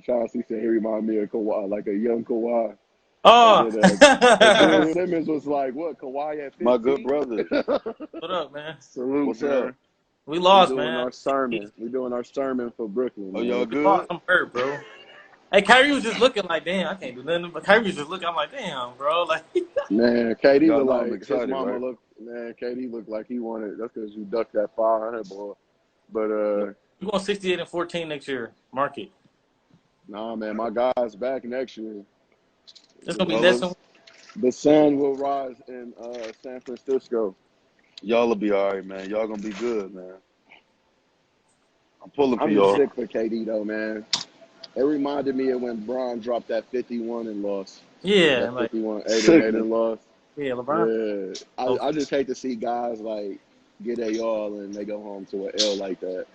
Chauncey said he reminded me of Kawhi, like a young Kawhi. And Oh, then Ben Simmons was like, "What? Kawhi at My good 15?" brother. what up, man? Salute, What's man. up? We We lost, doing man. our sermon. We doing our sermon for Brooklyn, Oh, y'all man. We lost. good? I'm hurt, bro. Hey, Kyrie was just looking like, damn, I can't do nothing. But Kyrie was just looking. I'm like, damn, bro. Like, Man, KD Y'all look know I'm like his excited, mama right? look. Man, KD looked like he wanted. That's because you ducked that 500 ball. But we're going 68 and 14 next year. Mark it. nah, man, my guy's back next year. It's gonna be Nets. Fellas, The sun will rise in San Francisco. y'all will be all right, man. Y'all gonna be good, man. I'm pulling for I'm just y'all. sick for KD though, man. It reminded me of when Bron dropped that 51 and lost. Yeah, That like 51 8 and 8 Sickening. and lost. yeah, LeBron. Yeah, So I just hate to see guys like get a all and they go home to an L like that.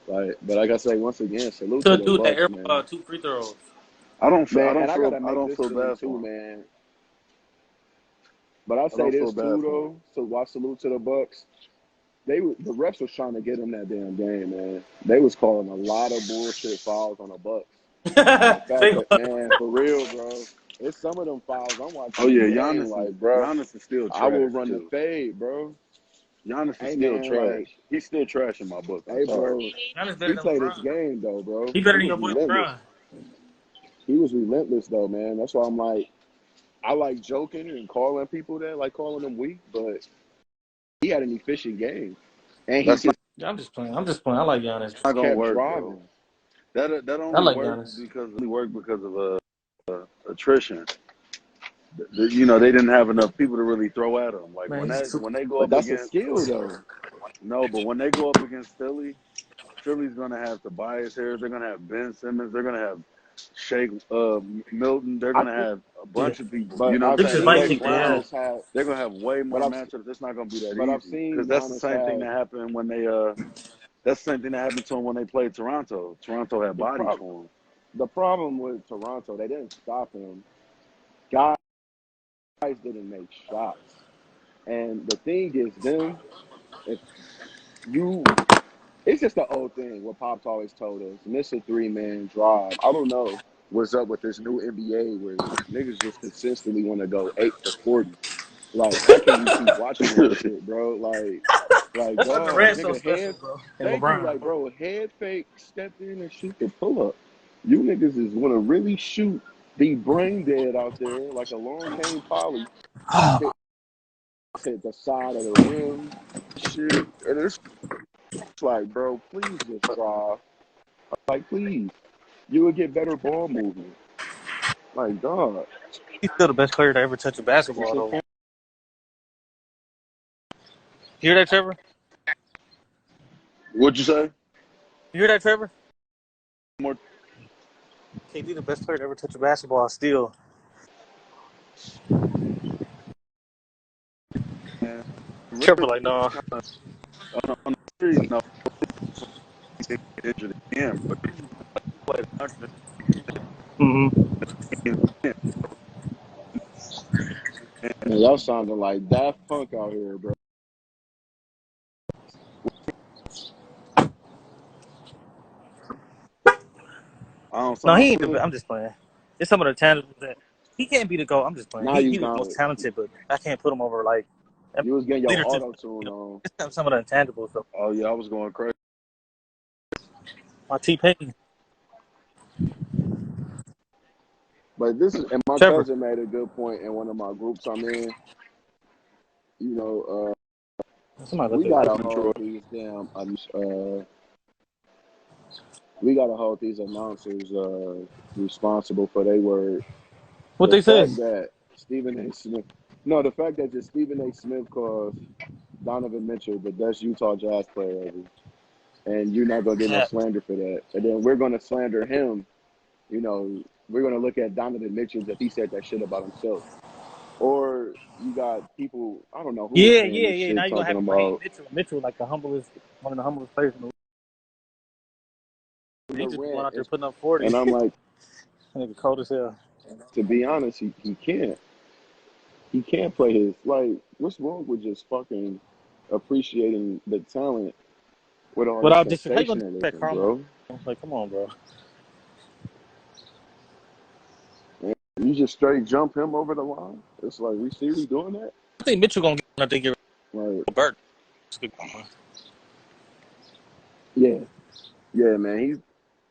But like I say, once again, salute to to a the dude that Bucks, air man. 2 free throws. Man, and I gotta I make don't this feel Philly bad too, for him. man. But I I say don't feel this bad too for him. though. So watch salute to the Bucks. The refs was trying to get him that damn game, man. They was calling a lot of bullshit fouls on the Bucks. And the fact They that, was. man, for real, bro, it's some of them fouls. I'm Oh watching the yeah, game like, bro, Giannis is still I will trash run the too. fade, bro. Giannis is Hey, still man, trash. like, He's still trash in my book. I'm hey, sorry. bro, Giannis better he than played his LeBron. game though, bro. He better He than was your boy relentless. LeBron. He was relentless though, man. That's why I'm like, I like joking and calling people that, like calling them weak, but he had an efficient game, and he That's not just Yeah, I'm just playing. I'm just playing. I like Giannis. gonna kept work, bro. driving. That I only like worked Giannis. because of attrition. You know, they didn't have enough people to really throw at them. Like Man, he's too. when they go But up that's a against skill though. no, but when they go up against Philly, Philly's gonna have Tobias Harris. They're gonna have Ben Simmons. They're gonna have Shake Milton. They're I gonna think, have a Yeah. bunch of people. You but know I've what I'm Sixers saying? seen might Philly kick that their Browns. ass. Giannis have, They're gonna have way but more matchups. It's not gonna be that I've easy seen because that's the Giannis same thing have that happened when they That's the same thing that happened to them when they played Toronto. Toronto had the bodies problem. for them. The problem with Toronto, they didn't stop him. Guys didn't make shots, and the thing is, them if you, it's just the old thing. What Pop's always told us: miss a 3-man drive. I don't know what's up with this new NBA where niggas just consistently want to go 8 for 40. Like, how can you keep watching that shit, bro? Like, That's what the dog, Reds so nigga, special, head. bro. And Thank you, LeBron. like, bro, head fake, step in and shoot the pull up. You niggas is want to really shoot, be brain dead out there like a long cane poly, hit, hit the side of the rim, shit. And it's like, bro, please just drive. Like, please, you would get better ball movement. Like, dog, He's still the best player to ever touch a it's basketball, just though. You hear that, Trevor? What'd you say? You hear that, Trevor? More. KD the best player to ever touch a basketball still. Man, Trevor really like, no. on the series, no, he didn't get injured again, but he played 100 Mm-hmm. games. man, y'all sounding like Daft Punk out here, bro. I don't No, he sound ain't the good. best. I'm just playing. It's some of the tangibles that he can't be the GOAT. I'm just playing. Now He you he was the most sound, talented, but I can't put him over like you was getting your leadership. auto tune on. It's some of the intangibles. So Oh yeah, I was going crazy. my T-Pain, But this is, and my Trevor. cousin made a good point in one of my groups I'm in. You know, Somebody left we their gotta lights. Troy. hold these we gotta hold these announcers responsible for their word. What The they say? fact that Stephen A. Smith, no, the fact that just Stephen A. Smith calls Donovan Mitchell the best Utah Jazz player ever, and you're not gonna get no Yeah. slander for that, and then we're gonna slander him. You know, we're gonna look at Donovan Mitchell as if he said that shit about himself. Or you got people, I don't know who was Yeah, saying yeah, this yeah. Now shit, you're gonna have talking him praise about Mitchell. Mitchell, like one of the humblest players in the league. He just be going Durant. out there putting up 40. And I'm like, Nigga cold as hell. to be honest, he can't. He can't play his, like, what's wrong with just fucking appreciating the talent with all this Without disrespect, how you gonna disrespect sensationalism, Carmelo? bro? Like, come on, bro. just straight jump him over the line. It's like we see we doing that. I think Mitchell gonna get. I think get Like Bert. yeah, yeah, man.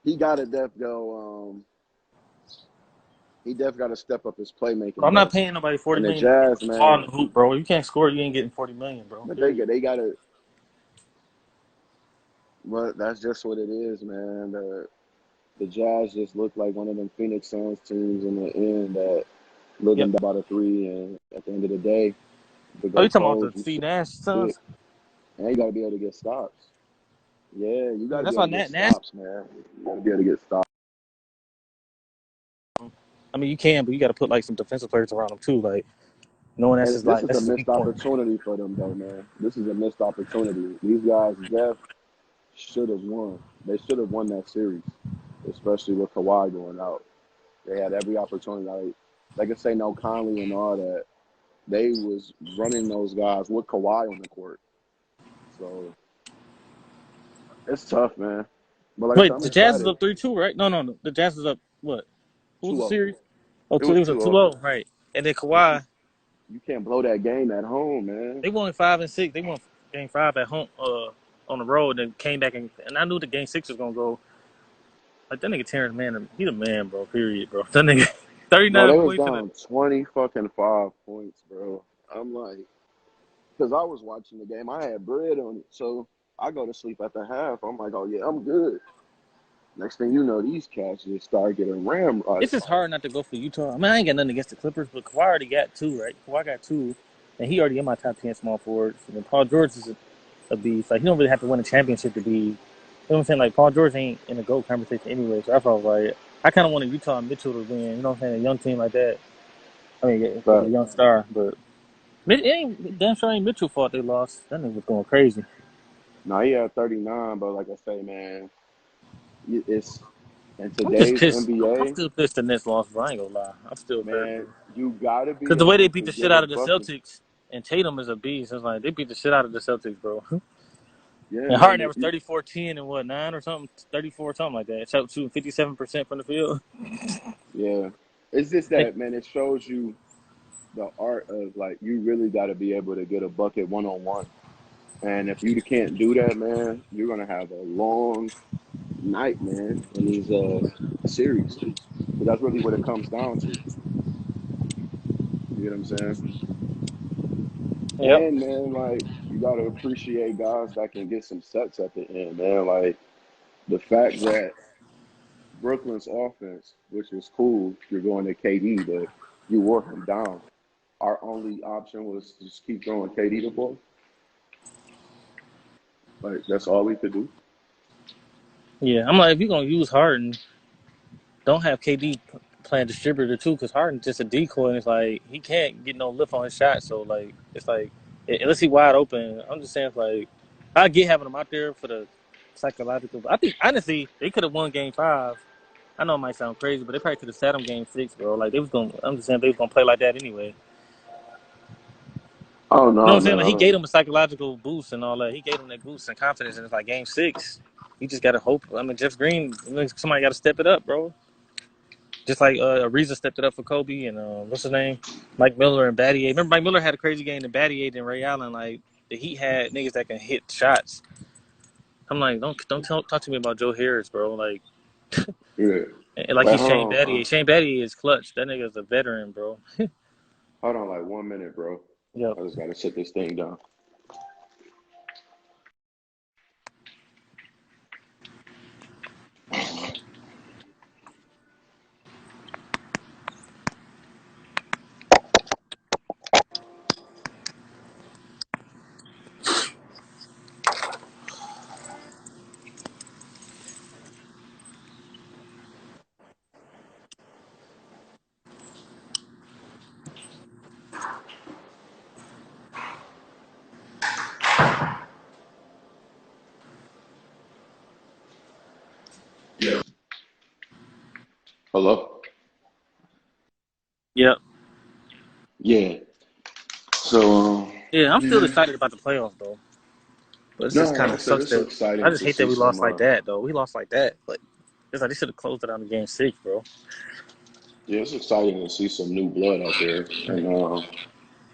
He got to def go. He definitely got to step up his playmaking I'm not though. paying nobody $40 And the million to Jazz, get the ball in man, the hoop, bro. You can't score. You ain't getting $40 million, bro. but Period. they got to. But that's just what it is, man. The Jazz just look like one of them Phoenix Suns teams in the end that live Yep. and die by the three. And at the end of the day, to Oh, go you talking about cold, the you Steve Nash shit, sons? and you got to be able to get stops. Yeah, you got Yeah, to be that's able why to get Nash. stops, man. You got to be able to get stops. I mean, you can, but you got to put like some defensive players around him too. Like knowing And this is that's a his missed weak point. opportunity for them, though, man. This is a missed opportunity. These guys, Jeff, should have won. They should have won that series, especially with Kawhi going out. They had every opportunity. Like I say, no Conley and all that. They was running those guys with Kawhi on the court. So it's tough, man. But like I said, Wait, I'm the Jazz is excited. up 3-2, right? No. The Jazz is up what? What was the 2-0. series? Oh, It two. It was was a 2-0. 2-0, right? And then But you Kawhi, you can't blow that game at home, man. they won 5-6. They won game 5 at home, on the road, and then came back and I knew the game 6 was gonna go. Like that nigga Terrence Mann, he the man, bro. Period, bro. That nigga, Bro, 39 they was points in it. down 20 fucking 5 points, bro. I'm like, because I was watching the game. I had bread on it. So I go to sleep at the half. I'm like, oh, yeah, I'm good. Next thing you know, these cats just start getting ramrodded. It's just hard not to go for Utah. I mean, I ain't got nothing against the Clippers, but Kawhi already got 2, right? Kawhi got 2, and he already in my top 10 small forwards. And then Paul George is a beast. Like he don't really have to win a championship to be. You know what I'm saying? Like Paul George ain't in the GOAT conversation anyway. So I felt like I kind of wanted Utah and Mitchell to win. You know what I'm saying? A young team like that. I mean, with a But young star, but it ain't damn sure ain't Mitchell fault they lost. That nigga was going crazy. now he had 39, but like I say, man, it's in I'm just today's pissed. I'm NBA, still pissed the Nets lost, bro. I ain't gonna lie. I'm still pissed, man, bro. you got to Because be the way they able beat to the shit get a out of the bucket. Celtics, and Tatum is a beast. It's like they beat the shit out of the Celtics, bro. Yeah, And man. Harden averaged 34, 10, and what, 9 or something? 34, something like that. So shooting 57% from the field. Yeah. It's just Like, that, man, it shows you the art of, like, you really got to be able to get a bucket one-on-one. And if you can't do that, man, you're going to have a long night, man, in these series. But that's really what it comes down to. You get what I'm saying? yep. And, man, like, you got to appreciate guys that can get some sets at the end, man. Like, the fact that Brooklyn's offense, which is cool, you're going to KD, but you wore him down. Our only option was to just keep throwing KD the ball. Like, that's all we could do. Yeah, I'm like, if you're going to use Harden, don't have KD playing distributor too, because Harden's just a decoy, and it's like, he can't get no lift on his shot. So, like, it's like, unless he wide open, I'm just saying, like, I get having him out there for the psychological. I think, honestly, they could have won game 5. I know it might sound crazy, but they probably could have sat him game 6, bro. Like, they was going to, I'm just saying, they was going to play like that anyway. Oh, You know what no, I'm saying? man. Like I he gave don't. him a psychological boost and all that. He gave him that boost and confidence, and it's like game 6. You just gotta hope. I mean, Jeff Green, somebody got to step it up, bro. Just like Ariza stepped it up for Kobe and what's his name, Mike Miller and Battier. Remember, Mike Miller had a crazy game, and Battier and Ray Allen. Like the Heat had niggas that can hit shots. I'm like, talk to me about Joe Harris, bro. Like, Yeah. like Wait, he's hold Shane on. Battier. Shane Battier is clutch. That nigga's a veteran, bro. Hold on, like 1 minute, bro. Yep. I just got to sit this thing down. Yeah. Hello? Yep. Yeah. So, Yeah, I'm still yeah. excited about the playoffs, though. But it No, just like kind I of said, sucks it's that I exciting just to hate that see we some. lost like that though. We lost like that. Like it's like they should have closed it out in game 6, bro. Yeah, it's exciting to see some new blood out there and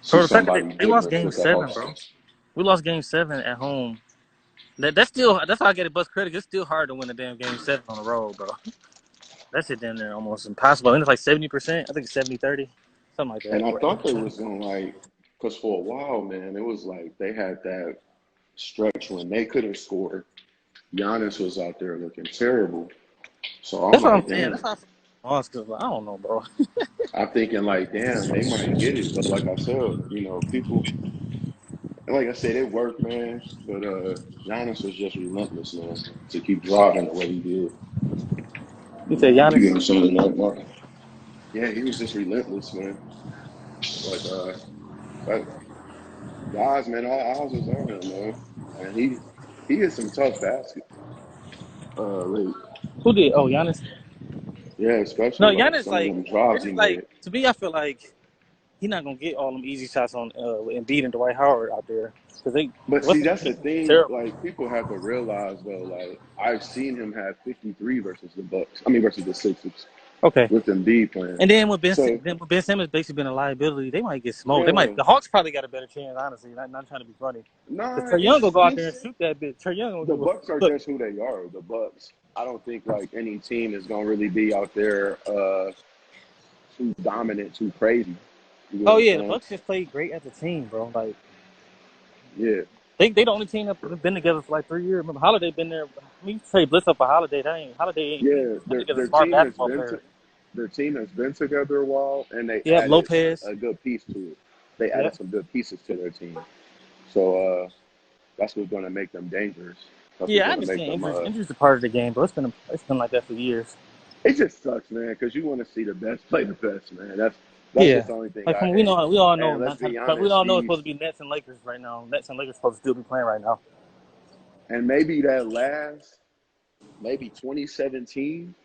see Bro, the fact that somebody they lost different game with the seven, Hawks. bro. We lost game seven at home. That's how I get it bust credit. It's still hard to win a damn game seven on the road, bro. That shit damn near almost impossible. And it's like 70%. I think it's 70-30. Something like that. And I Or thought they 80%. was gonna like, cause for a while, man, it was like they had that stretch when they couldn't score. Giannis was out there looking terrible. So I'm That's what I'm like, saying. That's damn. why I feel lost, because I don't know, bro. I'm thinking like, damn, they might get it. But like I said, people, and like I said, it worked, man. But Giannis was just relentless, man, to keep driving the way he did. You said You get what Giannis? I'm saying? Like, yeah, he was just relentless, man. Like, but guys, man, all eyes was on him, man. And he hit some tough baskets late. Who did? Oh, Giannis. Yeah, No, especially like Giannis, some of like, them drives it's he just like, made. to me, I feel like he's not going to get all them easy shots on Embiid and Dwight Howard out there. Because But the rest see, of the that's the defense is thing. terrible. Like people have to realize though. Like I've seen him have 53 versus the Bucks. I mean, versus the Sixers Okay. with Embiid playing. And then with So Ben Simmons basically been a liability, they might get smoked. yeah, The Hawks probably got a better chance, honestly. Not trying to be funny. Because nah, Trae Young will go out there and it's shoot that bitch. Trae Young will the give a Bucks are fuck. just who they are. The Bucks. I don't think like any team is gonna really be out there too dominant, too crazy. You know what Oh I'm yeah, the saying? Bucks just played great as a team, bro. Like Yeah, they the only team that's been together for like 3 years. Remember, Holiday been there. I mean, you trade Bliss up for Holiday. yeah. I think he's a Their smart team has basketball been player. their team has been together a while, and they Yep, added Lopez. a good piece to it. They added Yep. some good pieces to their team. So that's what's going to make them dangerous. That's what's Yeah, I going to make understand them. injuries. Injuries are part of the game, bro. It's been like that for years. It just sucks, man, because you want to see the best play the best, man. That's just Yeah. the only thing Like I come on, hate. we all know And let's not be we honest, all know it's supposed to be Nets and Lakers right now. Nets and Lakers supposed to still be playing right now. and maybe that last, maybe 2017,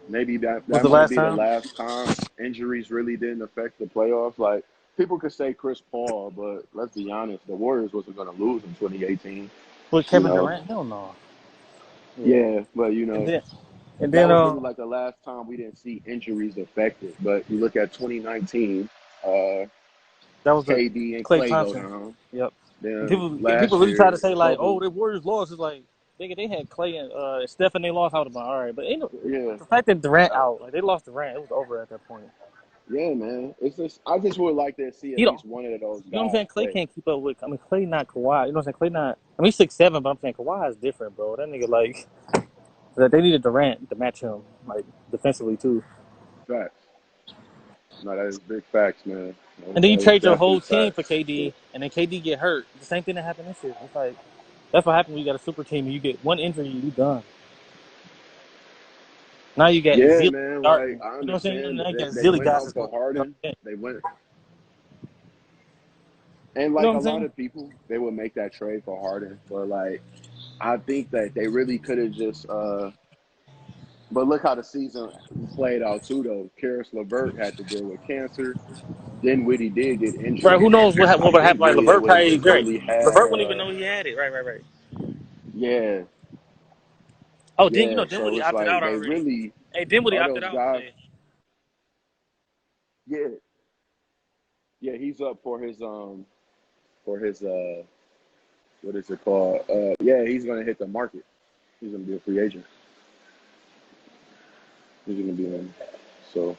maybe Was that the might last be the time? last time injuries really didn't affect the playoffs. Like people could say Chris Paul, but let's be honest, the Warriors wasn't going to lose in 2018. With You Kevin know, Durant? Hell no. Yeah. yeah, but And then and that then was really like the last time we didn't see injuries affected. But you look at 2019, that was the KD and Clay Clay go Thompson. down. Yep. And Then people last really try to year, say a like, oh, couple, the Warriors lost. It's like they had Clay and Steph and they lost. I would have been all right. But ain't no, yeah, the fact that Durant out, like they lost Durant, it was over at that point. yeah, man. It's just I just would like to see at You know, least one of those you know what I'm guys saying? Clay play. can't keep up with. I mean, Clay not Kawhi. You know what I'm saying? Clay not. I mean, he's 6'7", but I'm saying Kawhi is different, bro. That nigga like that. They needed Durant to match him like defensively too. Facts. No, that is big facts, man. No, And then you that is trade your definitely whole team for facts. KD, and then KD get hurt. The same thing that happened this year. It's like that's what happened when you got a super team and you get one injury, you done. Now you got Yeah, Zeal man. Like starting. I You know what I'm saying? understand Now you got they Zilly went guys out that's for going to Harden. They went and You know like what a I'm lot saying? of people, they would make that trade for Harden, but like I think that they really could have just. But look how the season played out too, though. Karis LeVert had to deal with cancer. Dinwiddie did get Right? injured. Who knows I what would think happen? Like really it Levert would have probably just great. really had Levert wouldn't even know he had it. Right. yeah, Oh, yeah. So Dinwiddie it's opted like out they already. really Hey, Dinwiddie are opted those out guys. today. Yeah, yeah. He's up for his what is it called? Yeah, he's gonna hit the market. He's gonna be a free agent. He's gonna be in. So